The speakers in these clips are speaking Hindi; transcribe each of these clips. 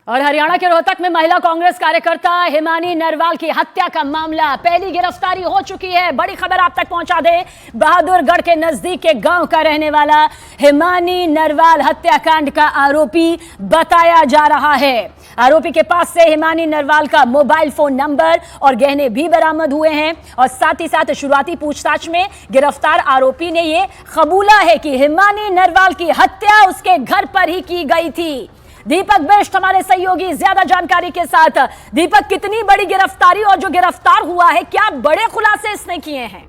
और हरियाणा के रोहतक में महिला कांग्रेस कार्यकर्ता हिमानी नरवाल की हत्या का मामला, पहली गिरफ्तारी हो चुकी है। बड़ी खबर आप तक पहुंचा दे, बहादुरगढ़ के नजदीक के गांव का रहने वाला हिमानी नरवाल हत्याकांड का आरोपी बताया जा रहा है। आरोपी के पास से हिमानी नरवाल का मोबाइल फोन नंबर और गहने भी बरामद हुए हैं और साथ ही साथ शुरुआती पूछताछ में गिरफ्तार आरोपी ने यह कबूला है कि हिमानी नरवाल की हत्या उसके घर पर ही की गई थी। दीपक बिष्ट हमारे सहयोगी ज्यादा जानकारी के साथ। दीपक, कितनी बड़ी गिरफ्तारी और जो गिरफ्तार हुआ है, क्या बड़े खुलासे इसने किए हैं?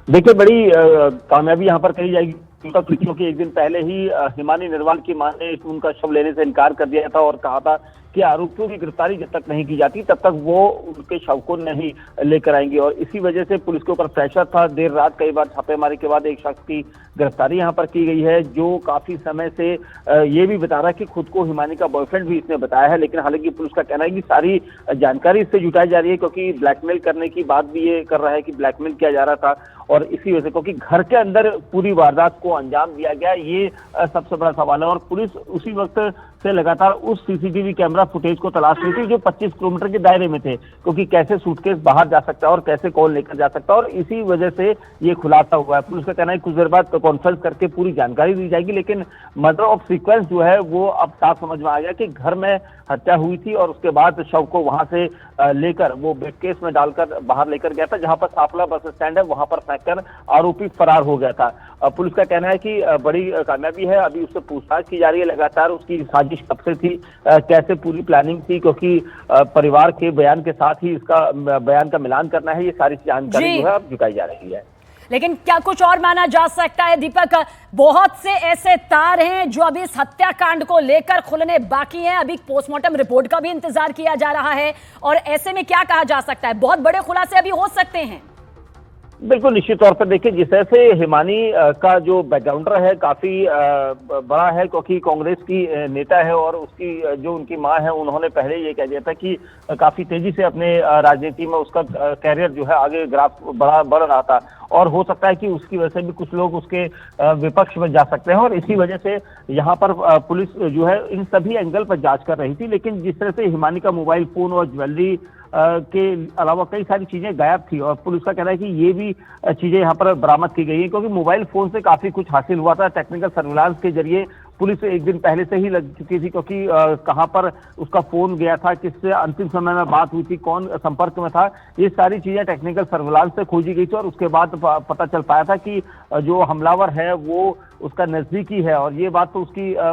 देखिए, बड़ी कामयाबी यहाँ पर कही जाएगी क्योंकि एक दिन पहले ही हिमानी नरवाल की मां ने उनका शव लेने से इनकार कर दिया था और कहा था कि आरोपियों की गिरफ्तारी जब तक नहीं की जाती तब तक वो उनके शव को नहीं लेकर आएंगे। और इसी वजह से पुलिस के ऊपर प्रेशर था। देर रात कई बार छापेमारी के बाद एक शख्स की गिरफ्तारी यहाँ पर की गई है जो काफी समय से ये भी बता रहा है कि खुद को हिमानी का बॉयफ्रेंड भी इसने बताया है। लेकिन हालांकि पुलिस का कहना है कि सारी जानकारी इससे जुटाई जा रही है क्योंकि ब्लैकमेल करने की बात भी ये कर रहा है कि ब्लैकमेल किया जा रहा था और इसी वजह से क्योंकि घर के अंदर पूरी वारदात को अंजाम दिया गया, ये सबसे बड़ा सवाल है। और पुलिस उसी वक्त से लगातार उस सीसीटीवी कैमरा फुटेज को तलाश रही थी जो 25 किलोमीटर के दायरे में थे, क्योंकि कैसे सूटकेस बाहर जा सकता है और कैसे कौन लेकर जा सकता है, और इसी वजह से ये खुलासा हुआ है। पुलिस का कहना है कुछ देर बाद कॉन्फ्रेंस करके पूरी जानकारी दी जाएगी, लेकिन मर्डर ऑफ सीक्वेंस जो है वो अब साफ समझ में आ गया कि घर में हत्या हुई थी और उसके बाद शव को वहां से लेकर वो ब्रीफकेस में डालकर बाहर लेकर गया था, जहां पर साफला बस स्टैंड है वहां पर फेंककर आरोपी फरार हो गया था। पुलिस का कहना है कि बड़ी कामयाबी है। अभी उससे पूछताछ की जा रही है लगातार, उसकी साजिश कब से थी, कैसे पूरी प्लानिंग थी, क्योंकि परिवार के बयान के साथ ही इसका बयान का मिलान करना है। ये सारी जानकारी जो है अब जुटाई जा रही है। लेकिन क्या कुछ और माना जा सकता है दीपक? बहुत से ऐसे तार हैं जो अभी इस हत्याकांड को लेकर खुलने बाकी हैं। अभी पोस्टमार्टम रिपोर्ट का भी इंतजार किया जा रहा है और ऐसे में क्या कहा जा सकता है? बहुत बड़े खुलासे अभी हो सकते हैं। बिल्कुल, निश्चित तौर पर देखिए, जिस तरह से हिमानी का जो बैकग्राउंडर है काफी बड़ा है क्योंकि कांग्रेस की नेता है और उसकी जो उनकी मां है उन्होंने पहले ये कह दिया था कि काफी तेजी से अपने राजनीति में उसका कैरियर जो है आगे ग्राफ बढ़ रहा था और हो सकता है कि उसकी वजह से भी कुछ लोग उसके विपक्ष में जा सकते हैं और इसी वजह से यहाँ पर पुलिस जो है इन सभी एंगल पर जांच कर रही थी। लेकिन जिस तरह से हिमानी का मोबाइल फोन और ज्वेलरी के अलावा कई सारी चीजें गायब थी और पुलिस का कहना है कि ये भी चीजें यहाँ पर बरामद की गई है क्योंकि मोबाइल फोन से काफी कुछ हासिल हुआ था। टेक्निकल सर्विलांस के जरिए पुलिस एक दिन पहले से ही लग चुकी थी क्योंकि कहां पर उसका फोन गया था, किससे अंतिम समय में बात हुई थी, कौन संपर्क में था, ये सारी चीजें टेक्निकल सर्विलांस से खोजी गई थी और उसके बाद पता चल पाया था कि जो हमलावर है वो उसका नजदीकी है। और ये बात तो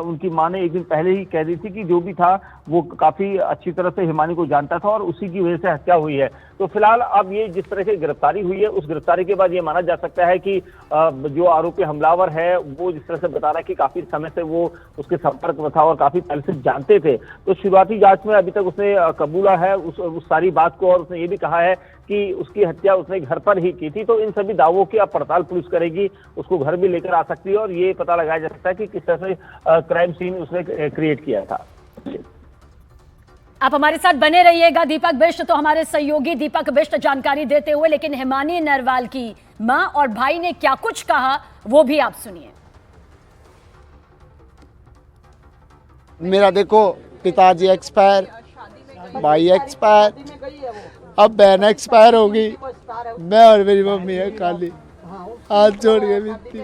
उनकी मां ने एक दिन पहले ही कह दी थी कि जो भी था वो काफी अच्छी तरह से हिमानी को जानता था और उसी की वजह से हत्या हुई है। तो फिलहाल अब ये जिस तरह की गिरफ्तारी हुई है उस गिरफ्तारी के बाद ये माना जा सकता है कि जो आरोपी हमलावर है वो जिस तरह से बता रहा है कि काफी समय से वो उसके संपर्क में था और काफी पहले से जानते थे। तो शुरुआती जांच में अभी तक उसने कबूला है उस सारी बात को और उसने ये भी कहा है कि उसकी हत्या उसने घर पर ही की थी। तो इन सभी दावों की अब पड़ताल पुलिस करेगी, उसको घर भी लेकर आ सकती है और ये पता लगाया जा सकता है कि किस तरह से क्राइम सीन उसने क्रिएट किया था। आप हमारे साथ बने रहिएगा। दीपक बिष्ट तो हमारे सहयोगी दीपक बिष्ट जानकारी देते हुए, लेकिन हिमानी नरवाल की मां और भाई ने क्या कुछ कहा वो भी आप सुनिए। मेरा देखो, पिताजी एक्सपायर, भाई एक्सपायर, अब बहन एक्सपायर होगी, मैं और मेरी मम्मी है खाली। हाथ जोड़ के विनती,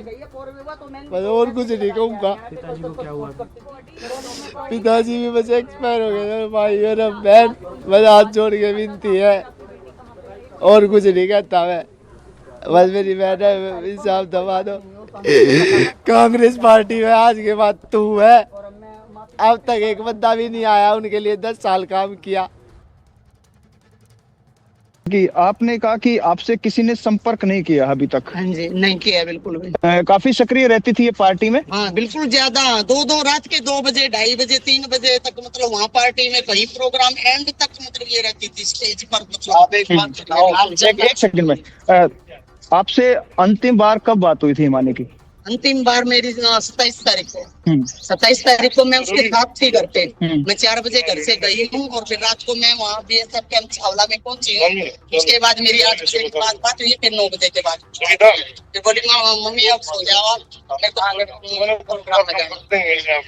बस और कुछ नहीं कहूँगा। पिताजी को क्या हुआ? पिताजी भी बस एक्सपायर हो गए, भाई और बहन, बस हाथ जोड़ के विनती है और कुछ नहीं कहता मैं। बस मेरी बहन है, इंसाफ दबा दो। कांग्रेस पार्टी में आज के बाद तू है, अब तक एक बंदा भी नहीं आया, उनके लिए 10 साल काम किया। कि आपने कहा कि आपसे किसी ने संपर्क नहीं किया अभी तक? हाँ जी, नहीं किया बिल्कुल भी। काफी सक्रिय रहती थी ये पार्टी में? हाँ बिल्कुल, ज्यादा दो रात के 2 बजे, 2:30 बजे, 3 बजे तक मतलब वहाँ पार्टी में कहीं प्रोग्राम एंड तक मतलब ये रहती थी स्टेज पर। एक सेकंड में, आपसे अंतिम बार कब बात हुई थी हिमानी की? अंतिम बार मेरी 27 तारीख को 27 तारीख को मैं उसके साथ थी घर पे। मैं 4 बजे घर से गई हूँ और फिर रात को मैं वहाँ BSF कैंप छावला में पहुंची हूँ। उसके बाद मेरी 8 बजे के बाद बात हुई, फिर 9 बजे के बाद फिर बोली मम्मी आप सो जाओ, मैं प्रोग्राम में जाऊँ।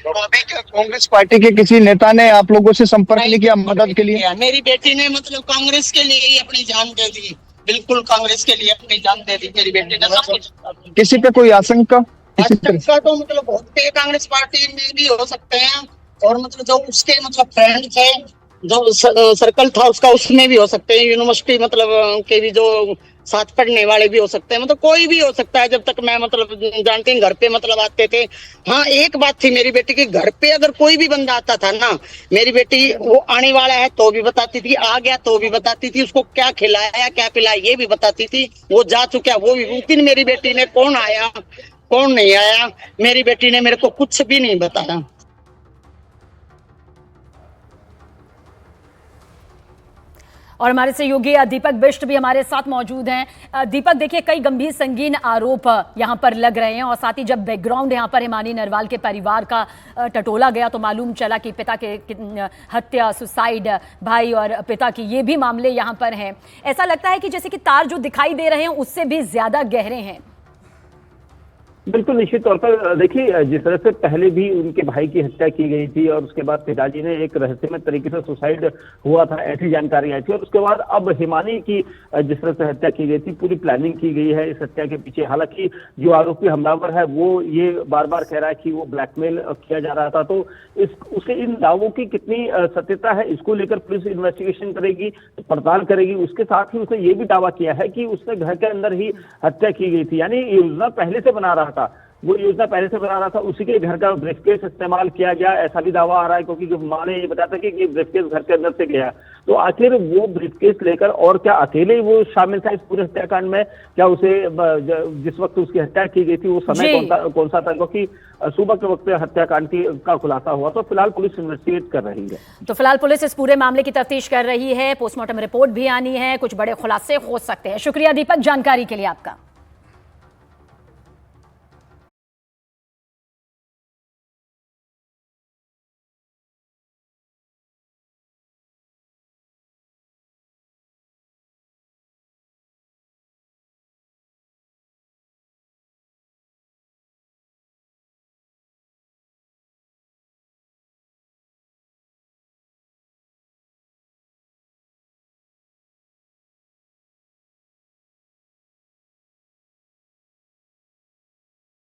कांग्रेस पार्टी के किसी नेता ने आप लोगों से संपर्क नहीं किया मदद के लिए? मेरी बेटी ने मतलब कांग्रेस के लिए ही अपनी जान दे दी, बिल्कुल कांग्रेस के लिए अपनी जान दे दी मेरी बेटी ने। सब कुछ किसी पे कोई आशंका? आशंका तो मतलब बहुत पे कांग्रेस पार्टी में भी हो सकते हैं, और मतलब जो उसके मतलब फ्रेंड थे, जो सर्कल था उसका, उसमें भी हो सकते हैं। यूनिवर्सिटी मतलब के भी जो साथ पढ़ने वाले भी हो सकते हैं, मतलब कोई भी हो सकता है। जब तक मैं मतलब जानती हूँ घर पे मतलब आते थे। हाँ एक बात थी मेरी बेटी की, घर पे अगर कोई भी बंदा आता था ना, मेरी बेटी वो आने वाला है तो भी बताती थी, आ गया तो भी बताती थी, उसको क्या खिलाया क्या पिलाया ये भी बताती थी, वो जा चुका वो भी। उस दिन मेरी बेटी ने कौन आया कौन नहीं आया मेरी बेटी ने मेरे को कुछ भी नहीं बताया। और हमारे सहयोगी दीपक बिष्ट भी हमारे साथ मौजूद हैं। दीपक, देखिए कई गंभीर संगीन आरोप यहां पर लग रहे हैं, और साथ ही जब बैकग्राउंड यहां पर हिमानी नरवाल के परिवार का टटोला गया तो मालूम चला कि पिता के हत्या, सुसाइड, भाई और पिता की ये भी मामले यहां पर हैं। ऐसा लगता है कि जैसे कि तार जो दिखाई दे रहे हैं उससे भी ज्यादा गहरे हैं। बिल्कुल निश्चित तौर पर देखिए, जिस तरह से पहले भी उनके भाई की हत्या की गई थी और उसके बाद पिताजी ने एक रहस्यमय तरीके से सुसाइड हुआ था, ऐसी जानकारी आई थी, और उसके बाद अब हिमानी की जिस तरह से हत्या की गई थी, पूरी प्लानिंग की गई है इस हत्या के पीछे। हालांकि जो आरोपी हमलावर है वो ये बार बार कह रहा है कि वो ब्लैकमेल किया जा रहा था, तो उसके इन दावों की कितनी सत्यता है इसको लेकर पुलिस इन्वेस्टिगेशन करेगी, पड़ताल करेगी। उसके साथ ही उसने ये भी दावा किया है कि उसने घर के अंदर ही हत्या की गई थी, यानी योजना पहले से बना रहा था, वो योजना पहले से बना रहा था, उसी के घर का ब्रीफकेस इस्तेमाल किया गया, ऐसा भी दावा आ रहा है। क्योंकि मां ने ये बताया था कि ब्रीफकेस घर के अंदर से गया, तो आखिर वो ब्रीफकेस लेकर और क्या अकेले वो शामिल था इस पूरे हत्याकांड में? क्या उसे जिस वक्त उसकी हत्या की गई थी वो समय कौन सा था? क्योंकि सुबह के वक्त हत्याकांड का खुलासा हुआ, तो फिलहाल पुलिस इन्वेस्टिगेट कर रही है। तो फिलहाल पुलिस इस पूरे मामले की तफ्तीश कर रही है, पोस्टमार्टम रिपोर्ट भी आनी है, कुछ बड़े खुलासे हो सकते हैं। शुक्रिया दीपक जानकारी के लिए आपका।